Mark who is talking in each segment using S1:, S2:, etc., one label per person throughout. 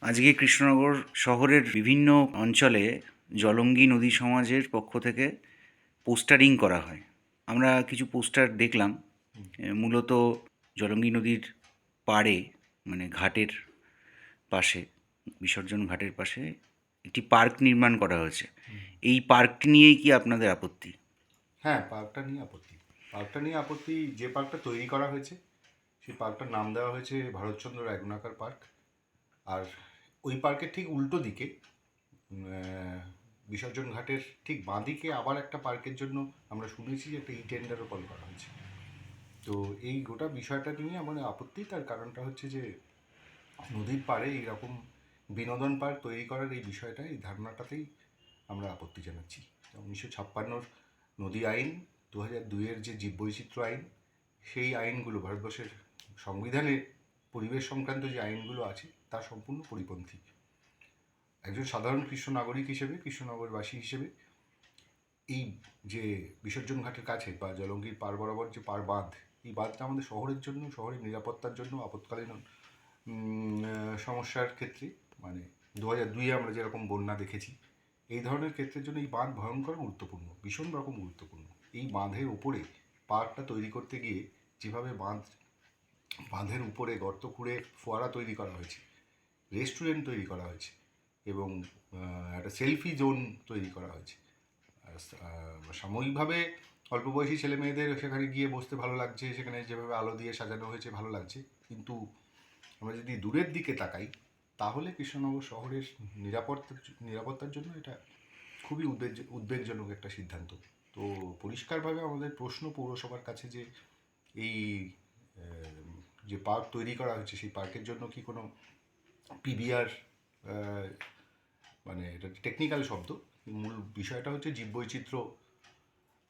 S1: আজকে কৃষ্ণনগর শহরের বিভিন্ন অঞ্চলে জলঙ্গি নদী সমাজের পক্ষ থেকে পোস্টারিং করা হয়। আমরা কিছু পোস্টার দেখলাম। মূলত জলঙ্গি নদীর পাড়ে, মানে ঘাটের পাশে, বিসর্জন ঘাটের পাশে একটি পার্ক নির্মাণ করা হয়েছে। এই পার্কটি নিয়েই কি আপনাদের আপত্তি?
S2: হ্যাঁ, পার্কটা নিয়ে আপত্তি। যে পার্কটা তৈরি করা হয়েছে সেই পার্কটার নাম দেওয়া হয়েছে ভারতচন্দ্র রায়গুনাকার পার্ক। আর ওই পার্কের ঠিক উল্টো দিকে বিসর্জন ঘাটের ঠিক বাঁ দিকে আবার একটা পার্কের জন্য আমরা শুনেছি যে একটা টেন্ডারও কল করা হয়েছে। তো এই গোটা বিষয়টা নিয়ে আমাদের আপত্তি। তার কারণটা হচ্ছে যে নদীর পাড়ে এইরকম বিনোদন পার্ক তৈরি করার এই বিষয়টা, এই ধারণাটাতেই আমরা আপত্তি জানাচ্ছি। 1956 নদী আইন, 2002 যে জীববৈচিত্র্য আইন, সেই আইনগুলো ভারতবর্ষের সংবিধানে পরিবেশ সংক্রান্ত যে আইনগুলো আছে তার সম্পূর্ণ পরিপন্থী। একজন সাধারণ কৃষ্ণ নাগরিক হিসেবে, কৃষ্ণনগরবাসী হিসেবে এই যে বিসর্জন ঘাটের কাছে বা জলঙ্গির পার বরাবর যে বাঁধ, এই বাঁধটা আমাদের শহরের জন্য, শহরের নিরাপত্তার জন্য আপৎকালীন সমস্যার ক্ষেত্রে, মানে 2002 আমরা যেরকম বন্যা দেখেছি, এই ধরনের ক্ষেত্রের জন্য এই বাঁধ ভয়ঙ্কর গুরুত্বপূর্ণ, ভীষণ রকম গুরুত্বপূর্ণ। এই বাঁধের উপরে পার্কটা তৈরি করতে গিয়ে যেভাবে বাঁধের উপরে গর্ত খুঁড়ে ফোয়ারা তৈরি করা হয়েছে, রেস্টুরেন্ট তৈরি করা হয়েছে এবং একটা সেলফি জোন তৈরি করা হয়েছে। সাময়িকভাবে অল্প বয়সী ছেলে মেয়েদের সেখানে গিয়ে বসতে ভালো লাগছে, সেখানে যেভাবে আলো দিয়ে সাজানো হয়েছে ভালো লাগছে, কিন্তু আমরা যদি দূরের দিকে তাকাই তাহলে কৃষ্ণনগর শহরের নিরাপত্তার জন্য এটা খুবই উদ্বেগজনক একটা সিদ্ধান্ত। তো পরিষ্কারভাবে আমাদের প্রশ্ন পৌরসভার কাছে যে এই যে পার্ক তৈরি করা হচ্ছে সেই পার্কের জন্য কি কোনো পিবিআর, মানে এটা টেকনিক্যাল শব্দ, মূল বিষয়টা হচ্ছে জীববৈচিত্র্য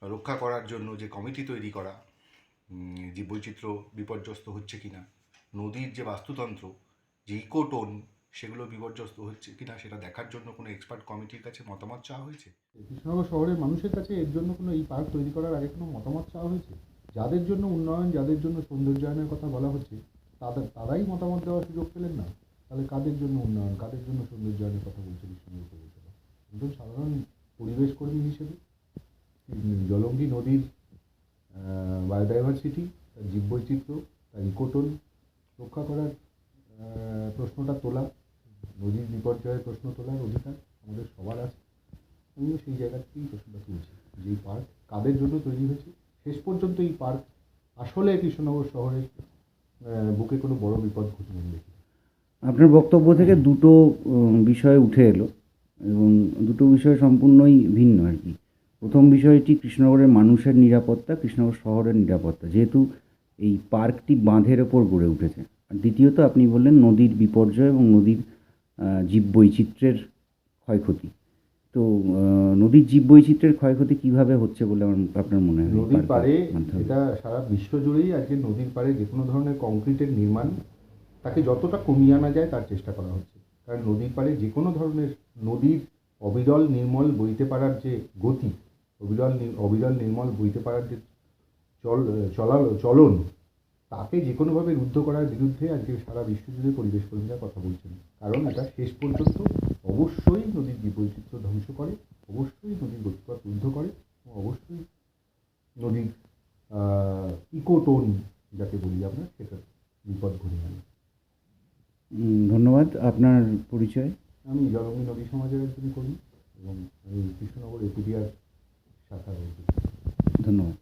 S2: রক্ষা করার জন্য যে কমিটি তৈরি করা, জীববৈচিত্র্য বিপর্যস্ত হচ্ছে কিনা, নদীর যে বাস্তুতন্ত্র, যে ইকোটোন, সেগুলো বিপর্যস্ত হচ্ছে কিনা সেটা দেখার জন্য কোনো এক্সপার্ট কমিটির কাছে মতামত চাওয়া হয়েছে।
S3: কৃষ্ণনগর শহরের মানুষের কাছে এর জন্য কোনো, এই পার্ক তৈরি করার আগে কোনো মতামত চাওয়া হয়েছে? যাদের জন্য উন্নয়ন, যাদের জন্য সৌন্দর্যায়নের কথা বলা হচ্ছে, তারাই মতামত দেওয়ার সুযোগ পেলেন না। তাহলে কাদের জন্য উন্নয়ন, কাদের জন্য সৌন্দর্যায়নের কথা বলছে কৃষ্ণনগর পৌরসভা? একজন সাধারণ পরিবেশ কর্মী হিসেবে জলঙ্গি নদীর বায়োডাইভার্সিটি, তার জীববৈচিত্র্য, তার ইকোটোন রক্ষা করার প্রশ্নটা তোলা, নদীর বিপর্যয়ের প্রশ্ন তোলার অধিকার আমাদের সবার আছে। আমিও সেই জায়গা থেকেই প্রশ্নটা তুলছি যে এই পার্ক কাদের জন্য তৈরি হয়েছে। শেষ পর্যন্ত এই পার্ক আসলে কৃষ্ণনগর শহরের বুকে কোনো বড় বিপদ ঘটবে দেখি।
S1: আপনার বক্তব্য থেকে দুটো বিষয় উঠে এলো এবং দুটো বিষয় সম্পূর্ণই ভিন্ন আর কি। প্রথম বিষয়টি কৃষ্ণনগরের মানুষের নিরাপত্তা, কৃষ্ণনগর শহরের নিরাপত্তা, যেহেতু এই পার্কটি বাঁধের ওপর গড়ে উঠেছে। আর দ্বিতীয়ত আপনি বললেন নদীর বিপর্যয় এবং নদীর জীববৈচিত্র্যের ক্ষয়ক্ষতি। তো নদীর জীববৈচিত্র্যের ক্ষয়ক্ষতি কীভাবে হচ্ছে বলে আপনার মনে হয়?
S3: নদীর পাড়ে, এটা সারা বিশ্ব জুড়েই আজকে নদীর পাড়ে যে কোনো ধরনের কংক্রিটের নির্মাণ, তাকে যতটা কমিয়ে আনা যায় তার চেষ্টা করা হচ্ছে। কারণ নদীর পাড়ে যে কোনো ধরনের নদীর অবিরল নির্মল বইতে পারার যে গতি, অবিরল নির্মল বইতে পারার যে চলন, তাকে যে কোনোভাবে রুদ্ধ করার বিরুদ্ধে আজকে সারা বিশ্বজুড়ে পরিবেশ কর্মীরা কথা বলছেন। কারণ এটা শেষ পর্যন্ত অবশ্যই নদীর জীববৈচিত্র্য ধ্বংস করে, অবশ্যই নদীর গতিপথ রুদ্ধ করে, এবং অবশ্যই নদীর ইকোটোন যাকে বলি আমরা, সেটা বিপদ ঘনিয়ে আনে।
S1: ধন্যবাদ। আপনার পরিচয়?
S3: আমি জলঙ্গি নদী সমাজের একজন কর্মী এবং আমি কৃষ্ণনগর এপিডিআর শাখার।
S1: ধন্যবাদ।